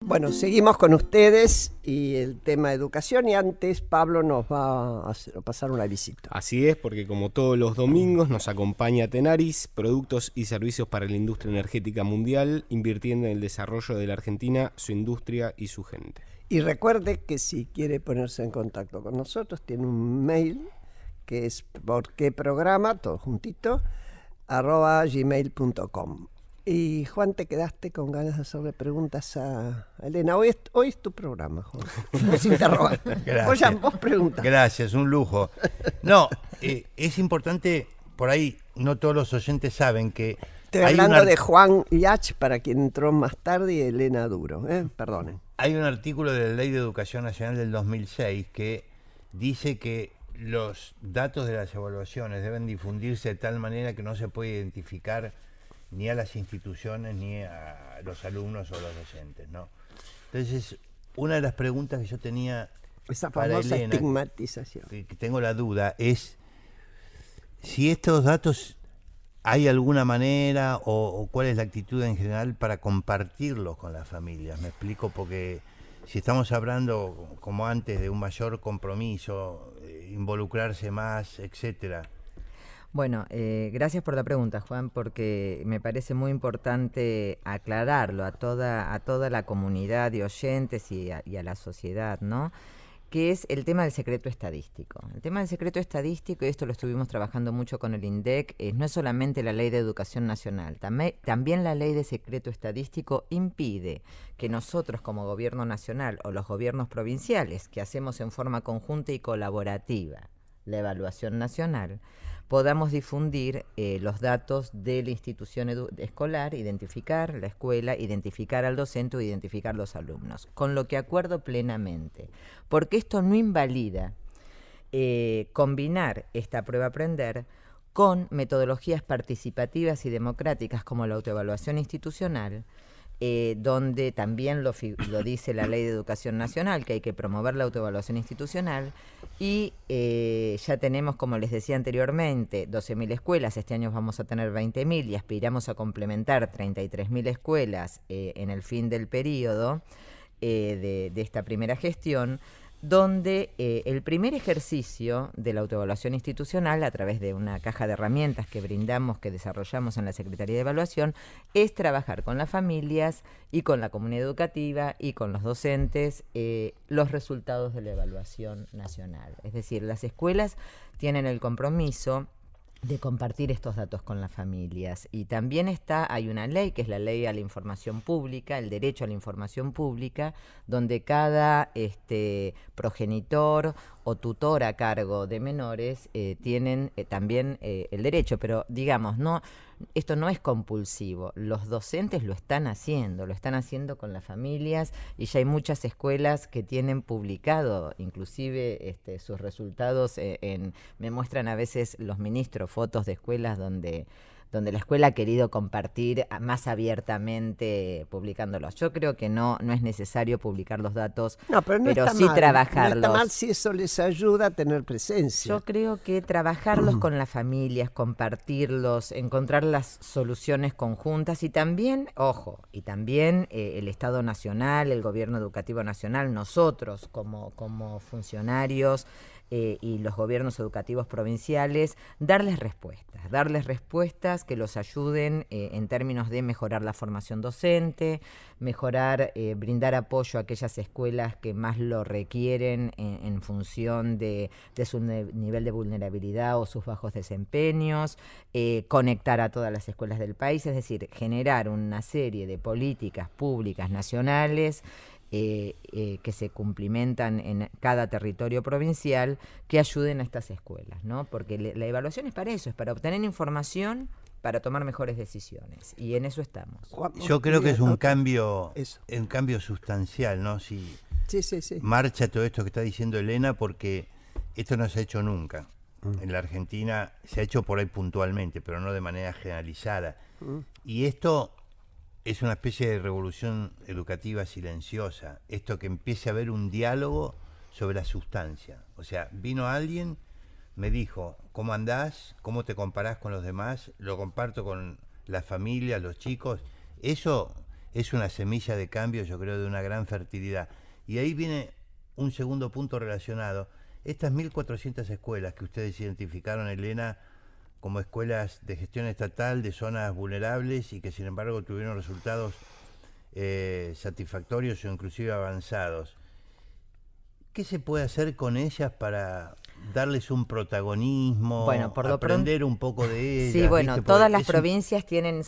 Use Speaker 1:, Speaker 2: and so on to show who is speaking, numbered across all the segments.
Speaker 1: Bueno, seguimos con ustedes y el tema de educación, y antes Pablo nos va a pasar una visita.
Speaker 2: Así es, porque como todos los domingos nos acompaña Tenaris, productos y servicios para la industria energética mundial, invirtiendo en el desarrollo de la Argentina, su industria y su gente.
Speaker 1: Y recuerde que si quiere ponerse en contacto con nosotros, tiene un mail que es porqueprograma, todo juntito, @gmail.com. Y Juan, te quedaste con ganas de hacerle preguntas a Elena. Hoy es tu programa, Juan. Nos interrogan.
Speaker 3: Gracias.
Speaker 1: Vos preguntás.
Speaker 3: Gracias, un lujo. No, es importante, por ahí no todos los oyentes saben que...
Speaker 1: Estoy hablando de Juan Yach, para quien entró más tarde, y Elena Duro. Perdonen.
Speaker 3: Hay un artículo de la Ley de Educación Nacional del 2006 que dice que los datos de las evaluaciones deben difundirse de tal manera que no se puede identificar ni a las instituciones ni a los alumnos o los docentes, ¿no? Entonces, una de las preguntas que yo tenía
Speaker 1: esa
Speaker 3: para
Speaker 1: famosa
Speaker 3: Elena,
Speaker 1: estigmatización,
Speaker 3: que tengo la duda, es si estos datos hay alguna manera o cuál es la actitud en general para compartirlos con las familias. Me explico, porque si estamos hablando, como antes, de un mayor compromiso, involucrarse más, etcétera.
Speaker 4: Bueno, gracias por la pregunta, Juan, porque me parece muy importante aclararlo a toda la comunidad de oyentes y a la sociedad, ¿no? Que es el tema del secreto estadístico. El tema del secreto estadístico, y esto lo estuvimos trabajando mucho con el INDEC, no es solamente la Ley de Educación Nacional, también la Ley de Secreto Estadístico impide que nosotros como gobierno nacional o los gobiernos provinciales, que hacemos en forma conjunta y colaborativa la evaluación nacional, podamos difundir los datos de la institución escolar, identificar la escuela, identificar al docente o identificar los alumnos, con lo que acuerdo plenamente, porque esto no invalida combinar esta prueba aprender con metodologías participativas y democráticas como la autoevaluación institucional, donde también lo dice la Ley de Educación Nacional, que hay que promover la autoevaluación institucional, y ya tenemos, como les decía anteriormente, 12.000 escuelas, este año vamos a tener 20.000 y aspiramos a complementar 33.000 escuelas en el fin del periodo de esta primera gestión, donde el primer ejercicio de la autoevaluación institucional, a través de una caja de herramientas que brindamos, que desarrollamos en la Secretaría de Evaluación, es trabajar con las familias y con la comunidad educativa y con los docentes los resultados de la evaluación nacional. Es decir, las escuelas tienen el compromiso de compartir estos datos con las familias. Y también hay una ley, que es la Ley a la Información Pública, el derecho a la información pública, donde cada progenitor o tutor a cargo de menores tienen también el derecho, pero digamos, esto no es compulsivo. Los docentes lo están haciendo con las familias, y ya hay muchas escuelas que tienen publicado inclusive sus resultados. Me muestran a veces los ministros fotos de escuelas donde la escuela ha querido compartir más abiertamente publicándolos. Yo creo que no es necesario publicar los datos, pero sí trabajarlos.
Speaker 1: No está mal si eso les ayuda a tener presencia.
Speaker 4: Yo creo que trabajarlos con las familias, compartirlos, encontrar las soluciones conjuntas, y también, el Estado Nacional, el Gobierno Educativo Nacional, nosotros como funcionarios, y los gobiernos educativos provinciales, darles respuestas que los ayuden en términos de mejorar la formación docente, brindar apoyo a aquellas escuelas que más lo requieren en función de su nivel de vulnerabilidad o sus bajos desempeños, conectar a todas las escuelas del país, es decir, generar una serie de políticas públicas nacionales que se cumplimentan en cada territorio provincial, que ayuden a estas escuelas, ¿no? Porque la evaluación es para eso, es para obtener información para tomar mejores decisiones, y en eso estamos.
Speaker 3: Yo creo que es un cambio sustancial, ¿no? Si
Speaker 1: sí.
Speaker 3: Marcha todo esto que está diciendo Elena, porque esto no se ha hecho nunca. En la Argentina se ha hecho por ahí puntualmente, pero no de manera generalizada. Y esto es una especie de revolución educativa silenciosa. Esto que empiece a haber un diálogo sobre la sustancia. O sea, vino alguien, me dijo, ¿cómo andás? ¿Cómo te comparás con los demás? Lo comparto con la familia, los chicos. Eso es una semilla de cambio, yo creo, de una gran fertilidad. Y ahí viene un segundo punto relacionado. Estas 1.400 escuelas que ustedes identificaron, Elena, como escuelas de gestión estatal de zonas vulnerables y que sin embargo tuvieron resultados satisfactorios o inclusive avanzados. ¿Qué se puede hacer con ellas para darles un protagonismo,
Speaker 4: bueno, por lo
Speaker 3: aprender un poco de ellas?
Speaker 4: Sí, bueno,
Speaker 3: ¿viste?
Speaker 4: todas las provincias tienen,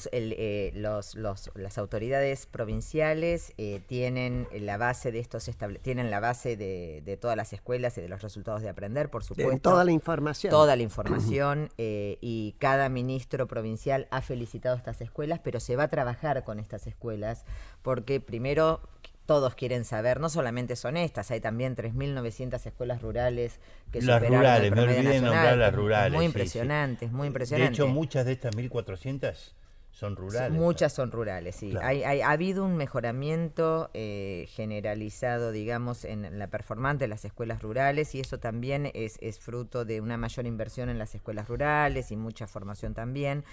Speaker 4: las autoridades provinciales tienen la base de estos tienen la base de todas las escuelas y de los resultados de aprender, por supuesto.
Speaker 1: Toda la información.
Speaker 4: Toda la información y cada ministro provincial ha felicitado a estas escuelas, pero se va a trabajar con estas escuelas porque primero todos quieren saber, no solamente son estas, hay también 3.900 escuelas rurales que
Speaker 3: las
Speaker 4: superaron
Speaker 3: rurales,
Speaker 4: el promedio
Speaker 3: me olvidé
Speaker 4: nacional.
Speaker 3: nombrar las rurales.
Speaker 4: Muy
Speaker 3: sí,
Speaker 4: impresionante,
Speaker 3: sí.
Speaker 4: muy impresionante.
Speaker 3: De hecho, muchas de estas 1.400 son rurales.
Speaker 4: Muchas son rurales, sí.
Speaker 3: Claro.
Speaker 4: Ha habido un mejoramiento generalizado, digamos, en la performance de las escuelas rurales y eso también es fruto de una mayor inversión en las escuelas rurales y mucha formación también.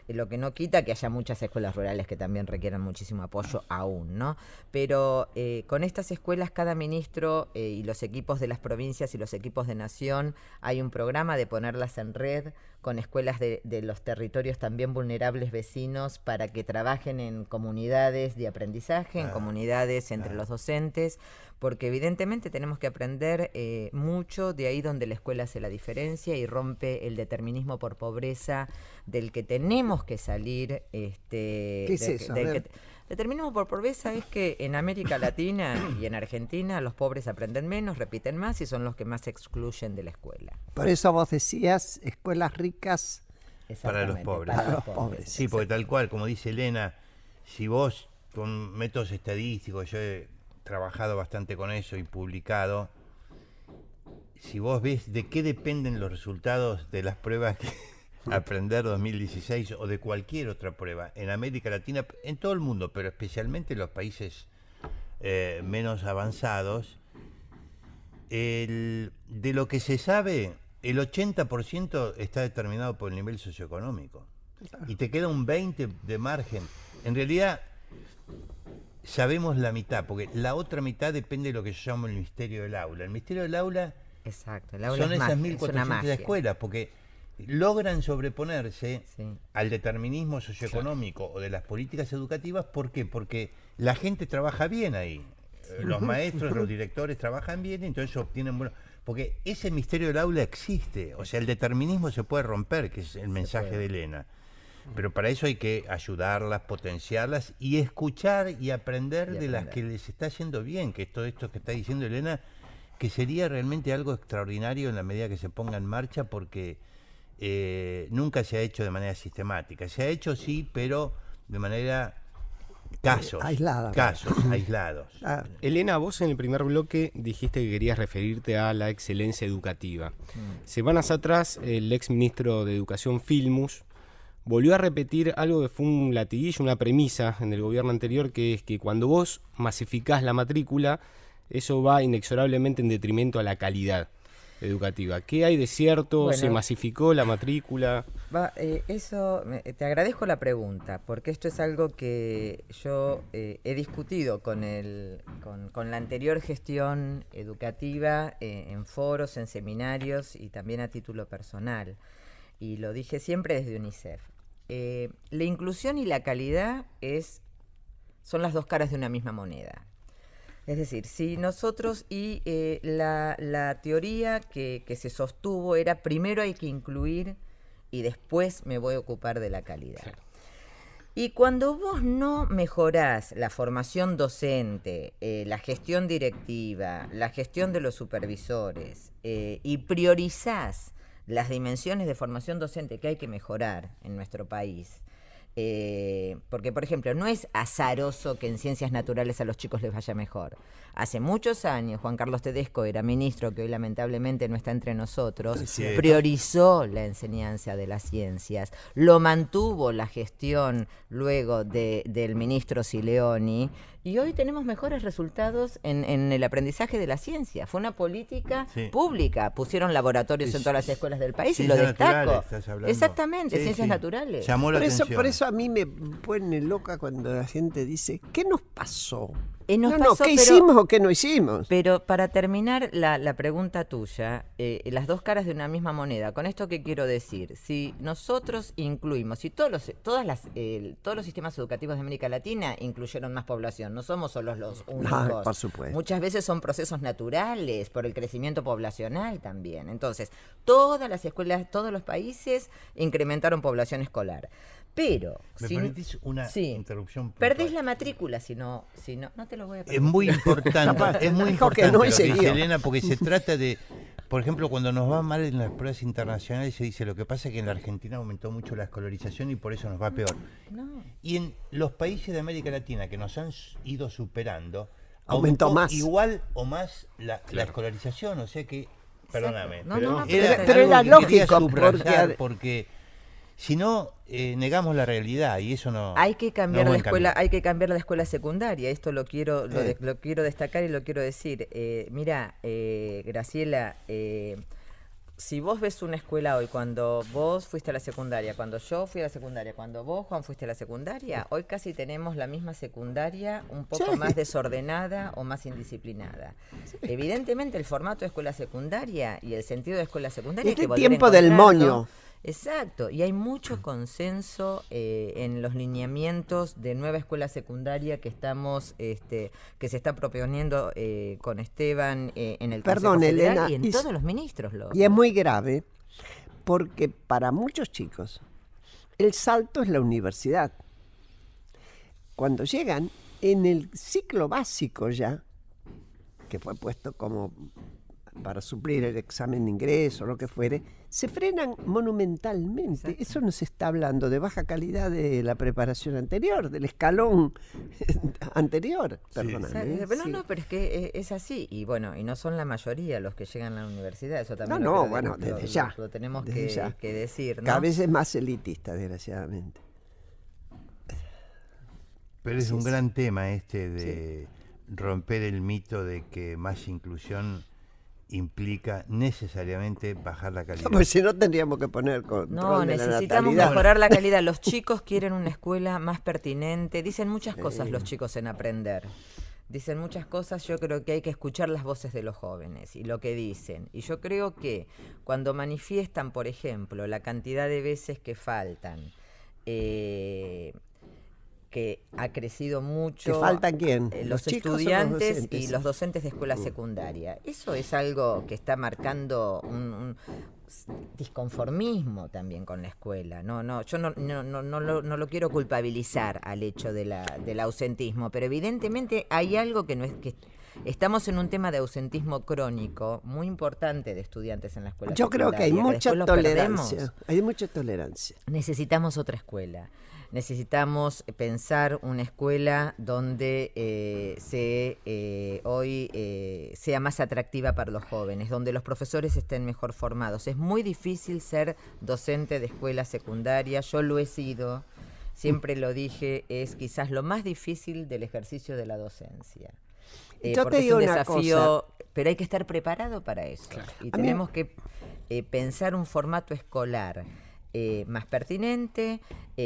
Speaker 4: Lo que no quita que haya muchas escuelas rurales que también requieran muchísimo apoyo aún, ¿no? Pero con estas escuelas, cada ministro y los equipos de las provincias y los equipos de nación, hay un programa de ponerlas en red con escuelas de los territorios también vulnerables vecinos para que trabajen en comunidades de aprendizaje, en comunidades entre los docentes, porque evidentemente tenemos que aprender mucho de ahí donde la escuela hace la diferencia y rompe el determinismo por pobreza del que tenemos que salir.
Speaker 1: ¿Qué es eso?
Speaker 4: Determinismo por pobreza es que en América Latina y en Argentina los pobres aprenden menos, repiten más y son los que más se excluyen de la escuela.
Speaker 1: Por eso vos decías escuelas ricas
Speaker 3: para los pobres.
Speaker 1: Para los pobres.
Speaker 3: Sí, porque tal cual, como dice Elena, si vos con métodos estadísticos, yo he trabajado bastante con eso y publicado, si vos ves de qué dependen los resultados de las pruebas que Aprender 2016 o de cualquier otra prueba en América Latina, en todo el mundo, pero especialmente en los países menos avanzados, de lo que se sabe, el 80% está determinado por el nivel socioeconómico. Y te queda un 20% de margen. En realidad, sabemos la mitad, porque la otra mitad depende de lo que yo llamo el misterio del aula. El misterio del aula,
Speaker 4: exacto, el aula
Speaker 3: son
Speaker 4: es
Speaker 3: esas
Speaker 4: magia,
Speaker 3: 1.400 escuelas, porque logran sobreponerse al determinismo socioeconómico o de las políticas educativas. ¿Por qué? Porque la gente trabaja bien ahí. Los maestros, los directores trabajan bien y entonces obtienen bueno. Porque ese misterio del aula existe. O sea, el determinismo se puede romper, que es el mensaje de Elena. Pero para eso hay que ayudarlas, potenciarlas y escuchar y aprender de las que les está yendo bien, que es todo esto que está diciendo Elena, que sería realmente algo extraordinario en la medida que se ponga en marcha, porque nunca se ha hecho de manera sistemática. Se ha hecho, sí, pero de manera casos aislados.
Speaker 2: Elena, vos en el primer bloque dijiste que querías referirte a la excelencia educativa. Semanas atrás, el ex ministro de Educación, Filmus, volvió a repetir algo que fue un latiguillo, una premisa en el gobierno anterior, que es que cuando vos masificás la matrícula, eso va inexorablemente en detrimento a la calidad educativa. ¿Qué hay de cierto?
Speaker 4: Bueno,
Speaker 2: ¿se masificó la matrícula?
Speaker 4: Te agradezco la pregunta, porque esto es algo que yo he discutido con la anterior gestión educativa en foros, en seminarios y también a título personal. Y lo dije siempre desde UNICEF. La inclusión y la calidad son las dos caras de una misma moneda. Es decir, si nosotros la teoría que se sostuvo era primero hay que incluir y después me voy a ocupar de la calidad. Claro. Y cuando vos no mejorás la formación docente, la gestión directiva, la gestión de los supervisores y priorizás las dimensiones de formación docente que hay que mejorar en nuestro país, porque, por ejemplo, no es azaroso que en ciencias naturales a los chicos les vaya mejor. Hace muchos años, Juan Carlos Tedesco era ministro, que hoy lamentablemente no está entre nosotros, priorizó la enseñanza de las ciencias, lo mantuvo la gestión luego del ministro Sileoni, y hoy tenemos mejores resultados en el aprendizaje de la ciencia. Fue una política pública. Pusieron laboratorios en todas las escuelas del país y lo destaco.
Speaker 3: Exactamente,
Speaker 4: ciencias naturales.
Speaker 3: Llamó la
Speaker 1: por
Speaker 3: atención.
Speaker 1: Por eso a mí me pone loca cuando la gente dice, ¿qué nos pasó?
Speaker 4: Nos
Speaker 1: no,
Speaker 4: pasó,
Speaker 1: ¿qué hicimos o qué no hicimos?
Speaker 4: Pero para terminar la pregunta tuya, las dos caras de una misma moneda, ¿con esto qué quiero decir? Si nosotros incluimos, si todos los sistemas educativos de América Latina incluyeron más población, no somos solo los únicos.
Speaker 1: Por supuesto.
Speaker 4: Muchas veces son procesos naturales, por el crecimiento poblacional también. Entonces, todas las escuelas, todos los países incrementaron población escolar. Pero
Speaker 3: ¿Me permitís una interrupción puntual?
Speaker 4: Perdés la matrícula si no te lo voy a permitir.
Speaker 3: Es muy importante, es muy
Speaker 1: Dijo que
Speaker 3: importante
Speaker 1: no y
Speaker 3: lo que dice
Speaker 1: siguió.
Speaker 3: Elena, porque se trata de, por ejemplo, cuando nos va mal en las pruebas internacionales se dice, lo que pasa es que en la Argentina aumentó mucho la escolarización y por eso nos va peor.
Speaker 4: No.
Speaker 3: Y en los países de América Latina que nos han ido superando,
Speaker 1: Aumentó más.
Speaker 3: igual o más la escolarización, o sea que, perdóname,
Speaker 4: No,
Speaker 3: pero,
Speaker 4: no, no,
Speaker 3: era,
Speaker 1: pero
Speaker 3: algo
Speaker 1: era
Speaker 3: que quería
Speaker 1: lógico,
Speaker 3: subrayar, porque si no, negamos la realidad y eso no.
Speaker 4: Hay que cambiar
Speaker 3: no
Speaker 4: la
Speaker 3: es buen
Speaker 4: escuela,
Speaker 3: camino.
Speaker 4: hay que cambiar la escuela secundaria. Esto lo quiero destacar y lo quiero decir. Mira, Graciela, si vos ves una escuela hoy, cuando vos fuiste a la secundaria, cuando yo fui a la secundaria, cuando vos, Juan, fuiste a la secundaria, hoy casi tenemos la misma secundaria, un poco más desordenada o más indisciplinada. Evidentemente el formato de escuela secundaria y el sentido de escuela secundaria
Speaker 1: Es
Speaker 4: hay que
Speaker 1: el
Speaker 4: volver a
Speaker 1: tiempo del
Speaker 4: encontrarlo.
Speaker 1: moño.
Speaker 4: Exacto, y hay mucho consenso en los lineamientos de nueva escuela secundaria que estamos, que se está proponiendo con Esteban en el Consejo
Speaker 1: Perdón,
Speaker 4: Federal
Speaker 1: Elena,
Speaker 4: y en todos los ministros.
Speaker 1: Y es muy grave porque para muchos chicos el salto es la universidad. Cuando llegan en el ciclo básico ya, que fue puesto como para suplir el examen de ingreso o lo que fuere, se frenan monumentalmente.
Speaker 4: Exacto.
Speaker 1: Eso nos está hablando de baja calidad de la preparación anterior, del escalón anterior. Perdóname.
Speaker 4: No, pero es que es así. Y bueno, y no son la mayoría los que llegan a la universidad. Eso también
Speaker 1: Desde ya.
Speaker 4: lo tenemos
Speaker 1: Desde ya.
Speaker 4: que decir, ¿no?
Speaker 1: Cada vez es más elitista, desgraciadamente.
Speaker 3: Pero es
Speaker 1: Así
Speaker 3: un
Speaker 1: es.
Speaker 3: gran tema de romper el mito de que más inclusión implica necesariamente bajar la calidad.
Speaker 1: Pues si no tendríamos que poner control
Speaker 4: No,
Speaker 1: de la
Speaker 4: necesitamos
Speaker 1: natalidad.
Speaker 4: mejorar la calidad. Los chicos quieren una escuela más pertinente. Dicen muchas cosas los chicos en aprender. Dicen muchas cosas. Yo creo que hay que escuchar las voces de los jóvenes y lo que dicen. Y yo creo que cuando manifiestan, por ejemplo, la cantidad de veces que faltan, que ha crecido mucho.
Speaker 1: ¿Que faltan quién?
Speaker 4: Los
Speaker 1: chicos o los
Speaker 4: estudiantes
Speaker 1: docentes?
Speaker 4: y los docentes de escuela secundaria. Eso es algo que está marcando un disconformismo también con la escuela. Yo no lo quiero culpabilizar al hecho del ausentismo, pero evidentemente hay algo que no es que estamos en un tema de ausentismo crónico muy importante de estudiantes en la escuela
Speaker 1: Yo creo que hay
Speaker 4: secundaria,
Speaker 1: mucha
Speaker 4: después los
Speaker 1: tolerancia.
Speaker 4: perdemos.
Speaker 1: Hay mucha tolerancia.
Speaker 4: Necesitamos otra escuela. Necesitamos pensar una escuela donde hoy sea más atractiva para los jóvenes, donde los profesores estén mejor formados. Es muy difícil ser docente de escuela secundaria. Yo lo he sido, siempre lo dije, es quizás lo más difícil del ejercicio de la docencia.
Speaker 1: Yo
Speaker 4: Porque
Speaker 1: te digo
Speaker 4: es un
Speaker 1: una
Speaker 4: desafío, pero hay que estar preparado para eso.
Speaker 2: Claro.
Speaker 4: Y
Speaker 1: A mí-
Speaker 4: tenemos que pensar un formato escolar más pertinente,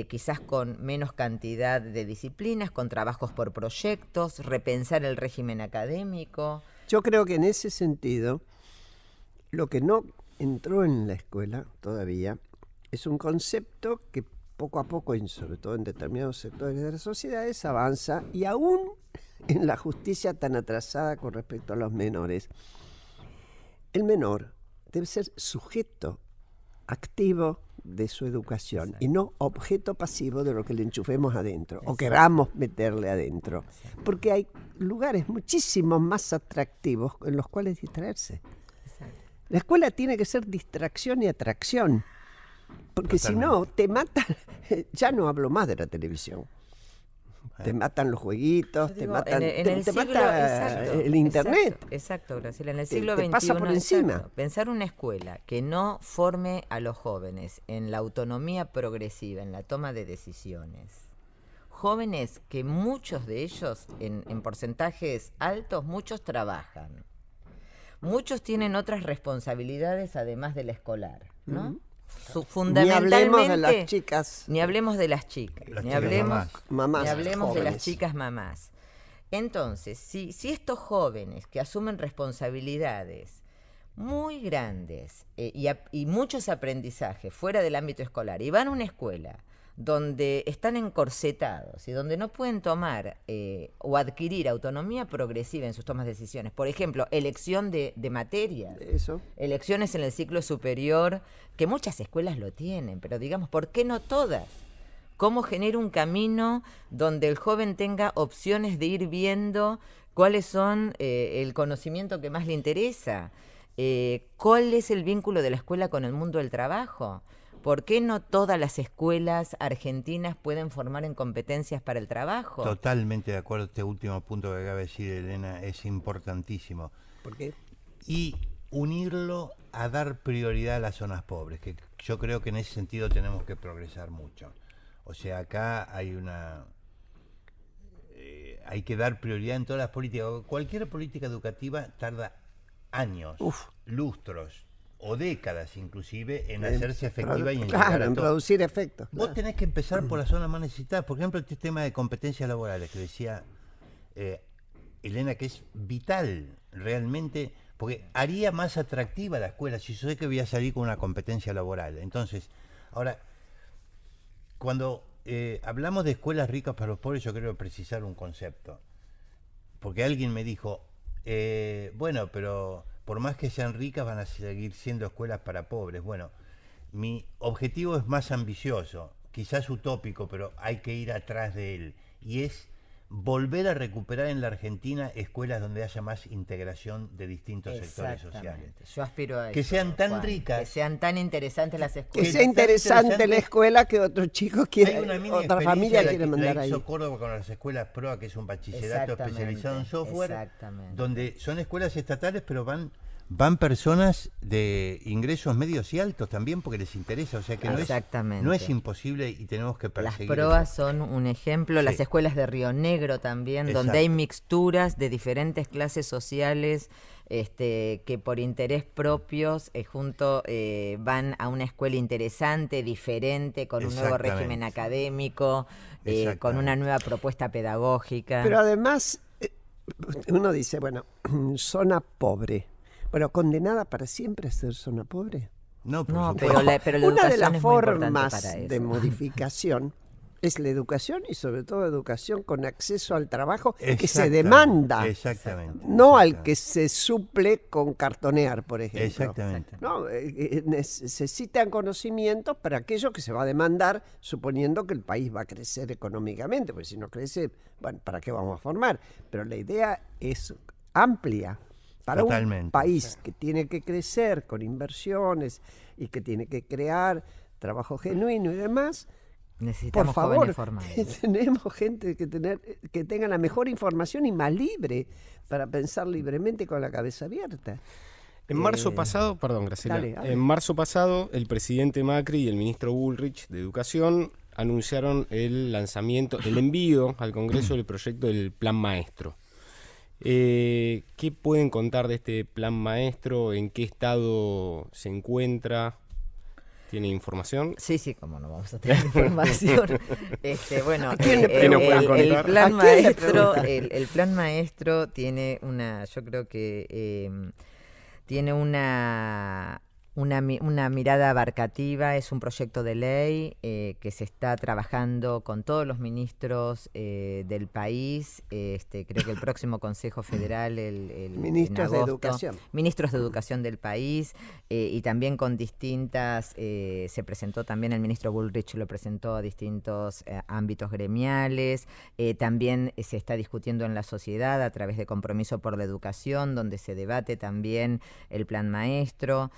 Speaker 4: quizás con menos cantidad de disciplinas, con trabajos por proyectos, repensar el régimen académico.
Speaker 1: Yo creo que en ese sentido, lo que no entró en la escuela todavía es un concepto que poco a poco, y sobre todo en determinados sectores de las sociedades, avanza, y aún en la justicia tan atrasada con respecto a los menores. El menor debe ser sujeto activo de su educación. Exacto. Y no objeto pasivo de lo que le enchufemos adentro. Exacto. O queramos meterle adentro. Exacto. Porque hay lugares muchísimo más atractivos en los cuales distraerse. Exacto. La escuela tiene que ser distracción y atracción. Porque si no, te matan. Ya no hablo más de la televisión. Te matan los jueguitos, te matan te mata el internet.
Speaker 4: Exacto, Graciela. En el siglo XXI,
Speaker 1: pasa por encima.
Speaker 4: Exacto, pensar una escuela que no forme a los jóvenes en la autonomía progresiva, en la toma de decisiones. Jóvenes que muchos de ellos, en porcentajes altos, muchos trabajan. Muchos tienen otras responsabilidades además de la escolar, ¿no?
Speaker 1: Ni
Speaker 4: fundamentalmente,
Speaker 1: hablemos de las chicas.
Speaker 4: ni hablemos de las chicas,
Speaker 3: Las
Speaker 4: ni
Speaker 3: chicas
Speaker 4: hablemos,
Speaker 1: mamás
Speaker 4: ni hablemos de las
Speaker 1: jóvenes.
Speaker 4: chicas mamás. Entonces, si estos jóvenes que asumen responsabilidades muy grandes y muchos aprendizajes fuera del ámbito escolar y van a una escuela donde están encorsetados y donde no pueden tomar o adquirir autonomía progresiva en sus tomas de decisiones, por ejemplo, elección de materias,
Speaker 1: Eso.
Speaker 4: elecciones en el ciclo superior, que muchas escuelas lo tienen, pero digamos, ¿por qué no todas? ¿Cómo genera un camino donde el joven tenga opciones de ir viendo cuáles son el conocimiento que más le interesa? ¿Cuál es el vínculo de la escuela con el mundo del trabajo? ¿Por qué no todas las escuelas argentinas pueden formar en competencias para el trabajo?
Speaker 3: Totalmente de acuerdo. Este último punto que acaba de decir Elena es importantísimo.
Speaker 1: ¿Por qué?
Speaker 3: Y unirlo a dar prioridad a las zonas pobres, que yo creo que en ese sentido tenemos que progresar mucho. O sea, acá hay hay que dar prioridad en todas las políticas. Cualquier política educativa tarda años, lustros o décadas inclusive en hacerse efectiva y en llegar
Speaker 1: Claro,
Speaker 3: a
Speaker 1: en
Speaker 3: todo.
Speaker 1: producir efectos.
Speaker 3: Vos tenés que empezar por las zonas más necesitadas. Por ejemplo, este tema de competencias laborales que decía Elena, que es vital realmente, porque haría más atractiva la escuela si yo sé que voy a salir con una competencia laboral. Entonces, ahora, cuando hablamos de escuelas ricas para los pobres, yo quiero precisar un concepto. Porque alguien me dijo, bueno, pero por más que sean ricas van a seguir siendo escuelas para pobres. Bueno, mi objetivo es más ambicioso, quizás utópico, pero hay que ir atrás de él. Y es volver a recuperar en la Argentina escuelas donde haya más integración de distintos sectores sociales.
Speaker 4: Yo aspiro a eso.
Speaker 3: Que sean tan
Speaker 4: Juan,
Speaker 3: ricas.
Speaker 4: que sean tan interesantes las
Speaker 1: Que
Speaker 4: escuelas.
Speaker 1: sea interesante la
Speaker 3: interesante.
Speaker 1: escuela que otros chicos
Speaker 3: Hay
Speaker 1: quieren,
Speaker 3: una mini
Speaker 1: otra
Speaker 3: experiencia,
Speaker 1: familia
Speaker 3: la
Speaker 1: quiere
Speaker 3: que-
Speaker 1: mandar
Speaker 3: la
Speaker 1: ahí.
Speaker 3: hizo Córdoba con las escuelas PROA, que es un bachillerato especializado en software,
Speaker 4: Exactamente.
Speaker 3: donde son escuelas estatales, pero van personas de ingresos medios y altos también porque les interesa, o sea que
Speaker 4: Exactamente.
Speaker 3: no es imposible y tenemos que
Speaker 4: Las
Speaker 3: perseguir
Speaker 4: proas
Speaker 3: eso.
Speaker 4: son un ejemplo, las
Speaker 3: Sí.
Speaker 4: escuelas de Río Negro también, donde
Speaker 3: Exacto.
Speaker 4: hay mixturas de diferentes clases sociales que por interés propios van a una escuela interesante, diferente, con un nuevo
Speaker 3: Exactamente.
Speaker 4: régimen académico, con
Speaker 3: Exactamente.
Speaker 4: una nueva propuesta pedagógica.
Speaker 1: Pero además, uno dice, bueno, zona pobre. Bueno, condenada para siempre a ser zona pobre.
Speaker 3: No, por
Speaker 4: No,
Speaker 3: supuesto.
Speaker 4: pero la
Speaker 1: Una de
Speaker 4: educación
Speaker 1: las
Speaker 4: es muy importante
Speaker 1: formas
Speaker 4: para eso.
Speaker 1: de modificación es la educación y sobre todo educación con acceso al trabajo que se
Speaker 3: Exactamente,
Speaker 1: demanda,
Speaker 3: Exactamente.
Speaker 1: no al
Speaker 3: exactamente.
Speaker 1: que se suple con cartonear, por ejemplo.
Speaker 3: Exactamente.
Speaker 1: No, necesitan conocimientos para aquello que se va a demandar, suponiendo que el país va a crecer económicamente, porque si no crece, bueno, ¿para qué vamos a formar? Pero la idea es amplia. Para
Speaker 3: Totalmente.
Speaker 1: un país que tiene que crecer con inversiones y que tiene que crear trabajo genuino y demás, por
Speaker 4: Necesitamos
Speaker 1: favor,
Speaker 4: jóvenes formados.
Speaker 1: tenemos gente que tenga la mejor información y más libre para pensar libremente con la cabeza abierta.
Speaker 2: En marzo pasado, perdón, Graciela,
Speaker 1: dale.
Speaker 2: en marzo pasado el presidente Macri y el ministro Bullrich de Educación anunciaron el envío al Congreso del proyecto del Plan Maestro. ¿Qué pueden contar de este Plan Maestro? ¿En qué estado se encuentra? ¿Tiene información?
Speaker 4: Sí, cómo no vamos a tener información. Bueno,
Speaker 1: quién le
Speaker 2: ¿Qué nos pueden
Speaker 4: el
Speaker 2: contar?
Speaker 4: plan
Speaker 1: ¿A quién le
Speaker 4: maestro,
Speaker 1: pregunta?
Speaker 4: el plan maestro tiene yo creo que tiene una mirada abarcativa, es un proyecto de ley que se está trabajando con todos los ministros del país. Creo que el próximo Consejo Federal,
Speaker 1: Ministros
Speaker 4: en
Speaker 1: de
Speaker 4: agosto,
Speaker 1: Educación.
Speaker 4: ministros de Educación del país y también con distintas, se presentó también el ministro Bullrich, lo presentó a distintos ámbitos gremiales, también se está discutiendo en la sociedad a través de Compromiso por la Educación, donde se debate también el plan maestro.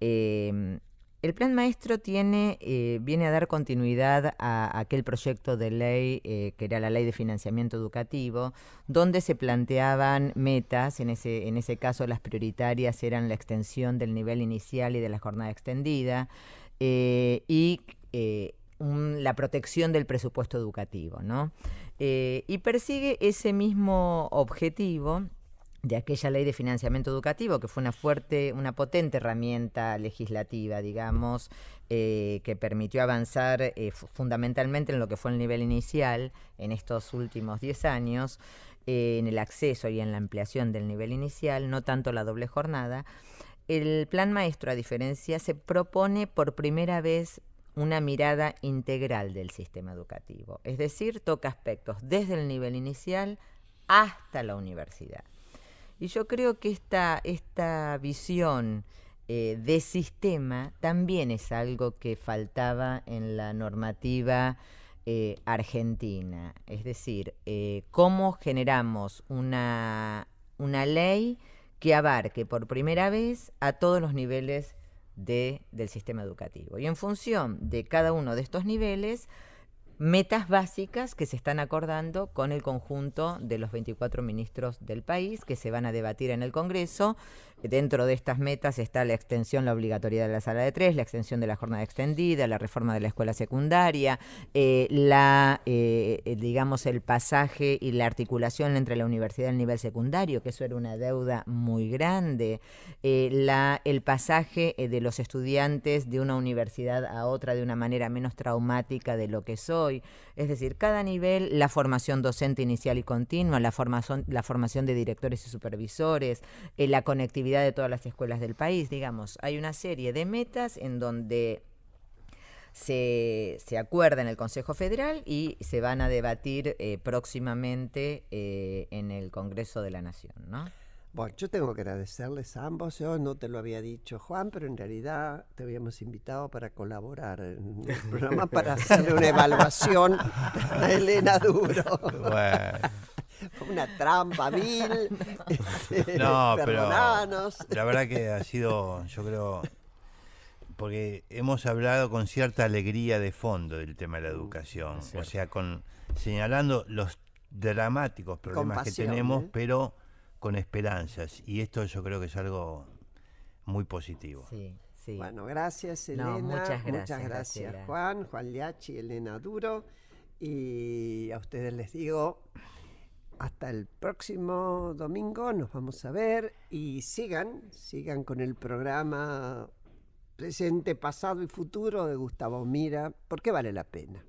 Speaker 4: El plan maestro viene a dar continuidad a aquel proyecto de ley que era la Ley de Financiamiento Educativo, donde se planteaban metas. En ese caso las prioritarias eran la extensión del nivel inicial y de la jornada extendida y la protección del presupuesto educativo, ¿no? Y persigue ese mismo objetivo de aquella ley de financiamiento educativo, que fue una potente herramienta legislativa, digamos, que permitió avanzar fundamentalmente en lo que fue el nivel inicial en estos últimos 10 años, en el acceso y en la ampliación del nivel inicial, no tanto la doble jornada. El Plan Maestro, a diferencia, se propone por primera vez una mirada integral del sistema educativo, es decir, toca aspectos desde el nivel inicial hasta la universidad. Y yo creo que esta visión de sistema también es algo que faltaba en la normativa argentina. Es decir, cómo generamos una ley que abarque por primera vez a todos los niveles del sistema educativo. Y en función de cada uno de estos niveles, metas básicas que se están acordando con el conjunto de los 24 ministros del país, que se van a debatir en el Congreso. Dentro de estas metas está la extensión, la obligatoriedad de la sala de 3, la extensión de la jornada extendida, la reforma de la escuela secundaria, digamos, el pasaje y la articulación entre la universidad y el nivel secundario, que eso era una deuda muy grande, el pasaje de los estudiantes de una universidad a otra de una manera menos traumática de lo que es hoy. Es decir, cada nivel, la formación docente inicial y continua, la formación de directores y supervisores, la conectividad de todas las escuelas del país, digamos. Hay una serie de metas en donde se acuerda en el Consejo Federal y se van a debatir próximamente en el Congreso de la Nación, ¿no?
Speaker 1: Bueno, yo tengo que agradecerles a ambos. Yo no te lo había dicho, Juan, pero en realidad te habíamos invitado para colaborar en el programa para hacerle una evaluación a Elena Duro.
Speaker 3: Bueno.
Speaker 1: Fue una trampa vil.
Speaker 3: No,
Speaker 1: perdonanos.
Speaker 3: pero la verdad que ha sido, yo creo, porque hemos hablado con cierta alegría de fondo del tema de la educación, o sea, señalando los dramáticos problemas que tenemos, pero con esperanzas, y esto yo creo que es algo muy positivo.
Speaker 4: Sí, sí.
Speaker 1: Bueno, gracias, Elena.
Speaker 4: No, muchas
Speaker 1: gracias,
Speaker 4: Graciela.
Speaker 1: Juan Liachi, Elena Duro, y a ustedes les digo, hasta el próximo domingo nos vamos a ver, y sigan con el programa Presente, Pasado y Futuro de Gustavo Mira, porque vale la pena.